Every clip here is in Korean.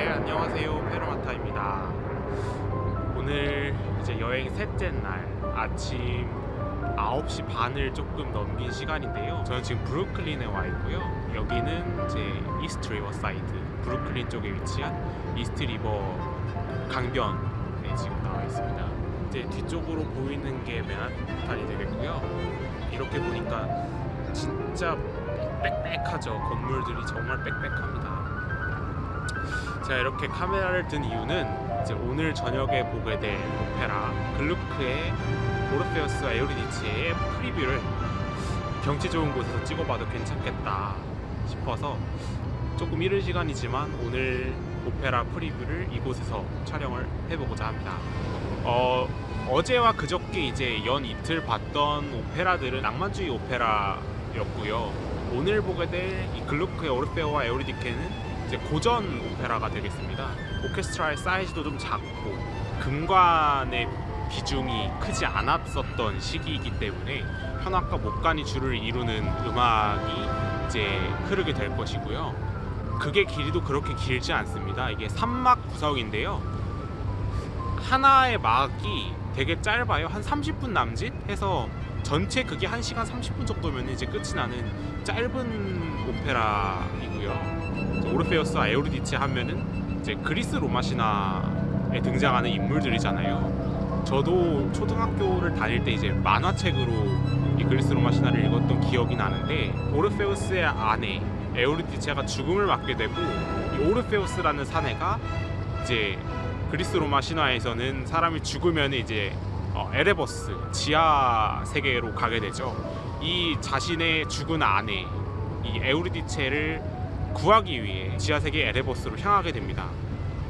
네, 안녕하세요. 페르마타입니다. 오늘 이제 여행 셋째 날 아침 9시 반을 조금 넘긴 시간인데요. 저는 지금 브루클린에 와 있고요. 여기는 이제 이스트 리버 사이드, 브루클린 쪽에 위치한 이스트 리버 강변에 지금 나와 있습니다. 이제 뒤쪽으로 보이는 게 맨하탄이 되겠고요. 이렇게 보니까 진짜 빽빽하죠. 건물들이 정말 빽빽합니다. 제가 이렇게 카메라를 든 이유는 이제 오늘 저녁에 보게 될 오페라 글루크의 오르페우스와 에우리디체의 프리뷰를 경치 좋은 곳에서 찍어봐도 괜찮겠다 싶어서 조금 이른 시간이지만 오늘 오페라 프리뷰를 이곳에서 촬영을 해보고자 합니다. 어제와 그저께 이제 연 이틀 봤던 오페라들은 낭만주의 오페라였고요. 오늘 보게 될 이 글루크의 오르페오와 에우리디케는 이제 고전 오페라가 되겠습니다. 오케스트라의 사이즈도 좀 작고 금관의 비중이 크지 않았었던 시기이기 때문에 현악과 목관이 주를 이루는 음악이 이제 흐르게 될 것이고요. 극의 길이도 그렇게 길지 않습니다. 이게 3막 구성인데요. 하나의 막이 되게 짧아요. 한 30분 남짓 해서 전체 극이 1시간 30분 정도면 이제 끝이 나는 짧은 오페라이고요. 오르페우스와 에우리디체 하면은 이제 그리스 로마 신화에 등장하는 인물들이잖아요. 저도 초등학교를 다닐 때 이제 만화책으로 이 그리스 로마 신화를 읽었던 기억이 나는데, 오르페우스의 아내 에우리디체가 죽음을 맞게 되고 이 오르페우스라는 사내가 이제 그리스 로마 신화에서는 사람이 죽으면 이제 에레버스 지하 세계로 가게 되죠. 이 자신의 죽은 아내 이 에우리디체를 구하기 위해 지하세계 에레버스로 향하게 됩니다.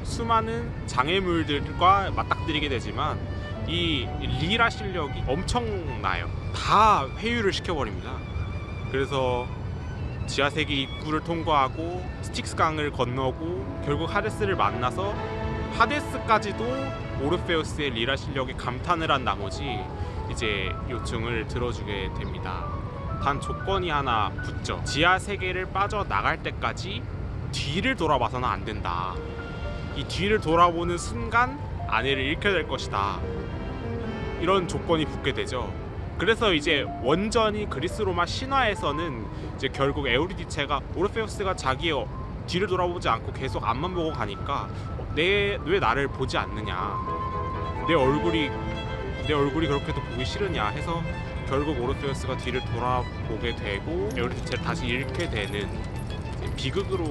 수많은 장애물들과 맞닥뜨리게 되지만 이 리라 실력이 엄청나요. 다 회유를 시켜버립니다. 그래서 지하세계 입구를 통과하고 스틱스 강을 건너고 결국 하데스를 만나서 하데스까지도 오르페우스의 리라 실력에 감탄을 한 나머지 이제 요청을 들어주게 됩니다. 단 조건이 하나 붙죠. 지하 세계를 빠져나갈 때까지 뒤를 돌아봐서는 안 된다. 이 뒤를 돌아보는 순간 아내를 잃게 될 것이다. 이런 조건이 붙게 되죠. 그래서 이제 원전이 그리스 로마 신화에서는 이제 결국 에우리디체가 오르페우스가 자기의 뒤를 돌아보지 않고 계속 앞만 보고 가니까 왜 나를 보지 않느냐, 내 얼굴이 그렇게도 보기 싫으냐 해서 결국 오르페우스가 뒤를 돌아보게 되고 에우리디체를 다시 잃게 되는 비극으로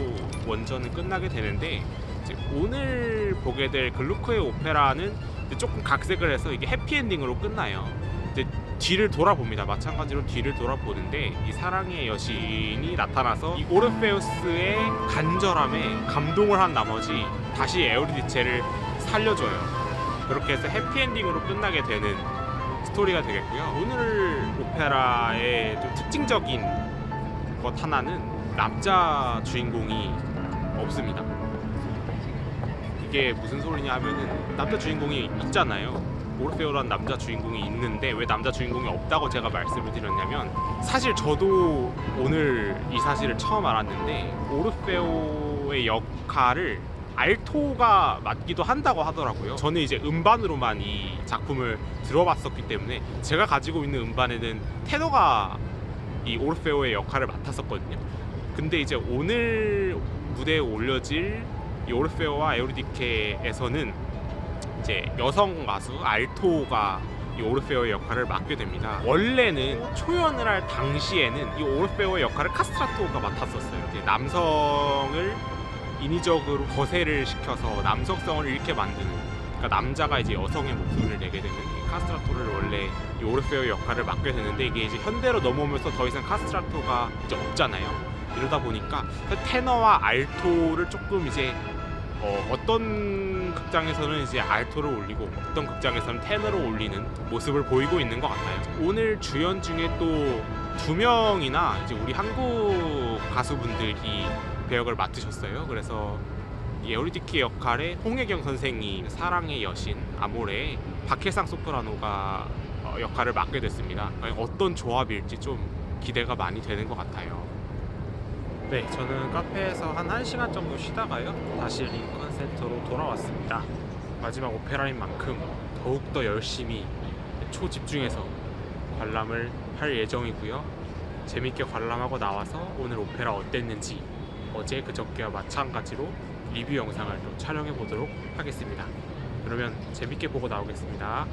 원전은 끝나게 되는데, 이제 오늘 보게 될 글루크의 오페라는 조금 각색을 해서 이게 해피엔딩으로 끝나요. 이제 뒤를 돌아봅니다. 마찬가지로 뒤를 돌아보는데 이 사랑의 여신이 나타나서 이 오르페우스의 간절함에 감동을 한 나머지 다시 에우리디체를 살려줘요. 그렇게 해서 해피엔딩으로 끝나게 되는 스토리가 되겠고요. 오늘 오페라의 좀 특징적인 것 하나는 남자 주인공이 없습니다. 이게 무슨 소리냐 하면은 남자 주인공이 있잖아요. 오르페오라는 남자 주인공이 있는데 왜 남자 주인공이 없다고 제가 말씀을 드렸냐면, 사실 저도 오늘 이 사실을 처음 알았는데 오르페오의 역할을 알토가 맡기도 한다고 하더라고요. 저는 이제 음반으로만 이 작품을 들어봤었기 때문에 제가 가지고 있는 음반에는 테너가 이 오르페오의 역할을 맡았었거든요. 근데 이제 오늘 무대에 올려질 이 오르페오와 에우리디케에서는 이제 여성 가수 알토가 이 오르페오의 역할을 맡게 됩니다. 원래는 초연을 할 당시에는 이 오르페오의 역할을 카스트라토가 맡았었어요. 이제 남성을 인위적으로 거세를 시켜서 남성성을 잃게 만드는, 그러니까 남자가 이제 여성의 목소리를 내게 되는 이 카스트라토를 원래 이 오르페오의 역할을 맡게 되는데, 이게 이제 현대로 넘어오면서 더 이상 카스트라토가 이제 없잖아요. 이러다 보니까 테너와 알토를 조금 이제 어떤 극장에서는 이제 알토를 올리고 어떤 극장에서는 테너를 올리는 모습을 보이고 있는 것 같아요. 오늘 주연 중에 또 2명이나 이제 우리 한국 가수분들이 배역을 맡으셨어요. 그래서 에우리디케 역할의 홍혜경 선생이 사랑의 여신 아모레, 박혜상 소프라노가 역할을 맡게 됐습니다. 어떤 조합일지 좀 기대가 많이 되는 것 같아요. 네, 저는 카페에서 한 1시간 정도 쉬다가요 다시 링컨 센터로 돌아왔습니다. 마지막 오페라인 만큼 더욱더 열심히 초집중해서 관람을 할 예정이고요. 재밌게 관람하고 나와서 오늘 오페라 어땠는지 어제 그저께와 마찬가지로 리뷰 영상을 또 촬영해 보도록 하겠습니다. 그러면 재밌게 보고 나오겠습니다.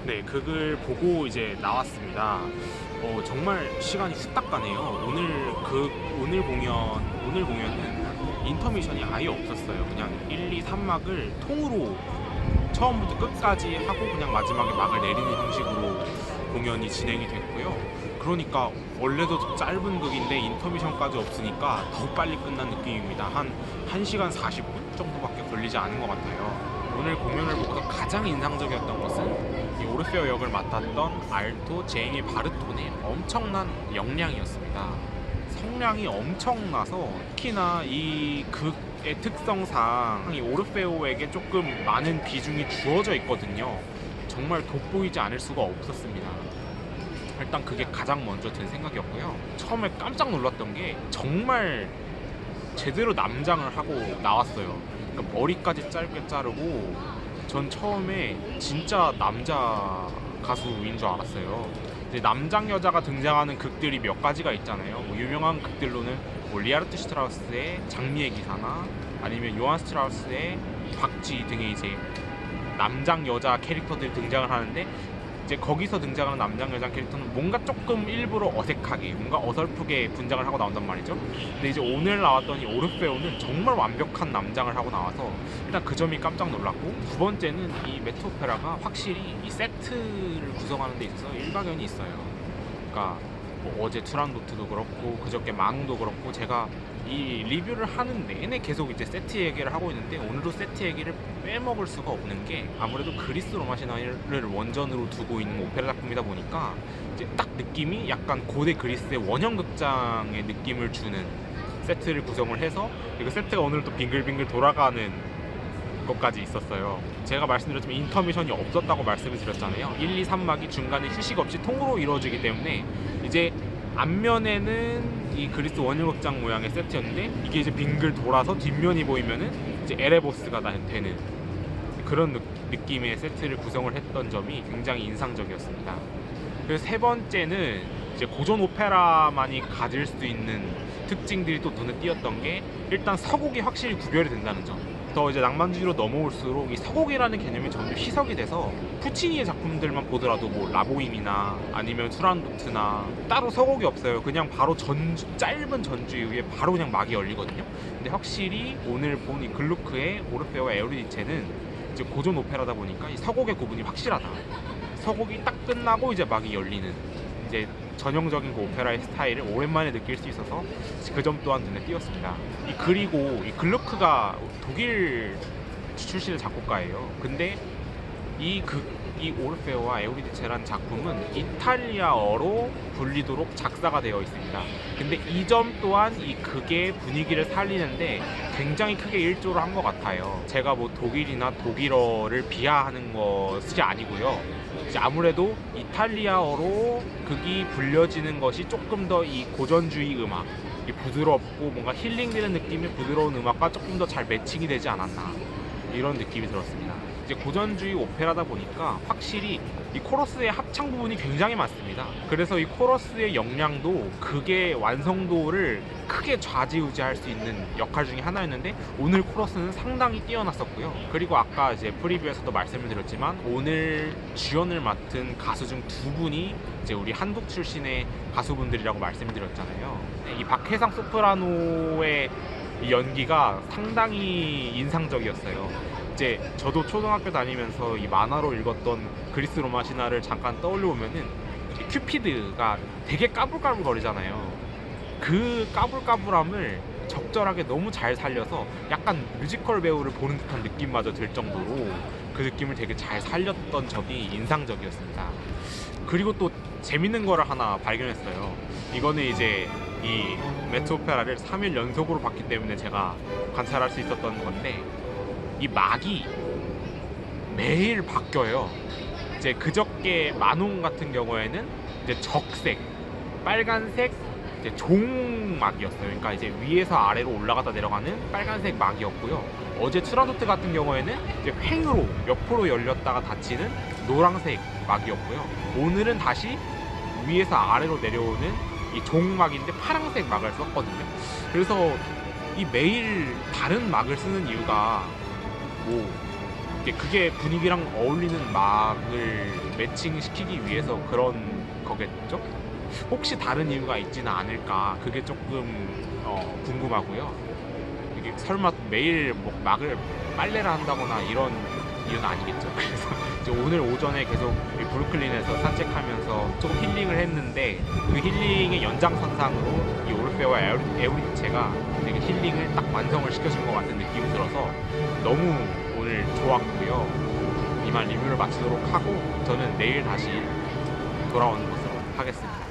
네, 극을 보고 이제 나왔습니다. 정말 시간이 후딱 가네요. 오늘 공연은 인터미션이 아예 없었어요. 그냥 1, 2, 3막을 통으로 처음부터 끝까지 하고 그냥 마지막에 막을 내리는 형식으로 공연이 진행이 됐고요. 그러니까 원래도 짧은 극인데 인터미션까지 없으니까 더 빨리 끝난 느낌입니다. 한 1시간 40분 정도밖에 걸리지 않은 것 같아요. 오늘 공연을 보고서 가장 인상적이었던 것은 이 오르페오 역을 맡았던 알토 제이미 바르톤의 엄청난 역량이었습니다. 성량이 엄청나서 특히나 이 극의 특성상 이 오르페오에게 조금 많은 비중이 주어져 있거든요. 정말 돋보이지 않을 수가 없었습니다. 일단 그게 가장 먼저 든 생각이었고요. 처음에 깜짝 놀랐던 게 정말 제대로 남장을 하고 나왔어요. 그러니까 머리까지 짧게 자르고 전 처음에 진짜 남자 가수인 줄 알았어요. 이제 남장 여자가 등장하는 극들이 몇 가지가 있잖아요. 뭐 유명한 극들로는 뭐 리하르트 슈트라우스의 장미의 기사나 아니면 요한 스트라우스의 박쥐 등의 이제 남장 여자 캐릭터들이 등장을 하는데 이제 거기서 등장하는 남장 여장 캐릭터는 뭔가 조금 일부러 어색하게 뭔가 어설프게 분장을 하고 나온단 말이죠. 근데 이제 오늘 나왔던 이 오르페오는 정말 완벽한 남장을 하고 나와서 일단 그 점이 깜짝 놀랐고, 두 번째는 이 메트 오페라가 확실히 이 세트를 구성하는 데 있어서 일가견이 있어요. 그러니까 뭐 어제 투란도트도 그렇고 그저께 망도 그렇고 제가 이 리뷰를 하는 내내 계속 이제 세트 얘기를 하고 있는데 오늘도 세트 얘기를 빼먹을 수가 없는 게 아무래도 그리스 로마 신화를 원전으로 두고 있는 오페라 작품이다 보니까 이제 딱 느낌이 약간 고대 그리스의 원형극장의 느낌을 주는 세트를 구성을 해서, 그 세트가 오늘 또 빙글빙글 돌아가는 것까지 있었어요. 제가 말씀드렸지만 인터미션이 없었다고 말씀을 드렸잖아요. 1, 2, 3막이 중간에 휴식 없이 통으로 이루어지기 때문에 이제 앞면에는 이 그리스 원형극장 모양의 세트였는데 이게 이제 빙글 돌아서 뒷면이 보이면은 이제 에레보스가 되는 그런 느낌의 세트를 구성을 했던 점이 굉장히 인상적이었습니다. 그래서 세 번째는 이제 고전 오페라만이 가질 수 있는 특징들이 또 눈에 띄었던 게 일단 서곡이 확실히 구별이 된다는 점. 더 이제 낭만주의로 넘어올수록 이 서곡이라는 개념이 점점 희석이 돼서 푸치니의 작품들만 보더라도 뭐 라보임이나 아니면 투란도트나 따로 서곡이 없어요. 그냥 바로 짧은 전주 이후에 바로 그냥 막이 열리거든요. 근데 확실히 오늘 본 이 글루크의 오르페오와 에우리디체는 이제 고전 오페라다 보니까 이 서곡의 구분이 확실하다. 서곡이 딱 끝나고 이제 막이 열리는 이제 전형적인 그 오페라의 스타일을 오랜만에 느낄 수 있어서 그 점 또한 눈에 띄었습니다. 그리고 이 글루크가 독일 출신의 작곡가예요. 근데 이 오르페오와 에우리디체라는 작품은 이탈리아어로 불리도록 작사가 되어 있습니다. 근데 이 점 또한 이 극의 분위기를 살리는데 굉장히 크게 일조를 한 것 같아요. 제가 뭐 독일이나 독일어를 비하하는 것이 아니고요. 이제 아무래도 이탈리아어로 극이 불려지는 것이 조금 더 이 고전주의 음악, 이 부드럽고 뭔가 힐링되는 느낌의 부드러운 음악과 조금 더 잘 매칭이 되지 않았나, 이런 느낌이 들었습니다. 이제 고전주의 오페라다 보니까 확실히 이 코러스의 합창 부분이 굉장히 많습니다. 그래서 이 코러스의 역량도 극의 완성도를 크게 좌지우지할 수 있는 역할 중에 하나였는데 오늘 코러스는 상당히 뛰어났었고요. 그리고 아까 이제 프리뷰에서도 말씀을 드렸지만 오늘 주연을 맡은 가수 중 두 분이 이제 우리 한국 출신의 가수분들이라고 말씀을 드렸잖아요. 이 박해상 소프라노의 이 연기가 상당히 인상적이었어요. 이제 저도 초등학교 다니면서 이 만화로 읽었던 그리스 로마 신화를 잠깐 떠올려 보면은 큐피드가 되게 까불까불 거리잖아요. 그 까불까불함을 적절하게 너무 잘 살려서 약간 뮤지컬 배우를 보는 듯한 느낌마저 들 정도로 그 느낌을 되게 잘 살렸던 점이 인상적이었습니다. 그리고 또 재밌는 거를 하나 발견했어요. 이거는 이제 이 메트 오페라를 3일 연속으로 봤기 때문에 제가 관찰할 수 있었던 건데, 이 막이 매일 바뀌어요. 이제 그저께 만홍 같은 경우에는 이제 적색, 빨간색, 이제 종막이었어요. 그러니까 이제 위에서 아래로 올라가다 내려가는 빨간색 막이었고요. 어제 트라도트 같은 경우에는 이제 횡으로 옆으로 열렸다가 닫히는 노란색 막이었고요. 오늘은 다시 위에서 아래로 내려오는 이 종막인데 파란색 막을 썼거든요. 그래서 이 매일 다른 막을 쓰는 이유가 뭐 그게 분위기랑 어울리는 막을 매칭시키기 위해서 그런 거겠죠? 혹시 다른 이유가 있지는 않을까, 그게 조금 궁금하고요. 이게 설마 매일 뭐 막을 빨래를 한다거나 이런 이유는 아니겠죠. 그래서 이제 오늘 오전에 계속 브루클린에서 산책하면서 조금 힐링을 했는데, 그 힐링의 연장선상으로 이 오르페와 에우리체가 되게 힐링을 딱 완성을 시켜준 것 같은 느낌이 들어서 너무 오늘 좋았고요. 이만 리뷰를 마치도록 하고 저는 내일 다시 돌아오는 것으로 하겠습니다.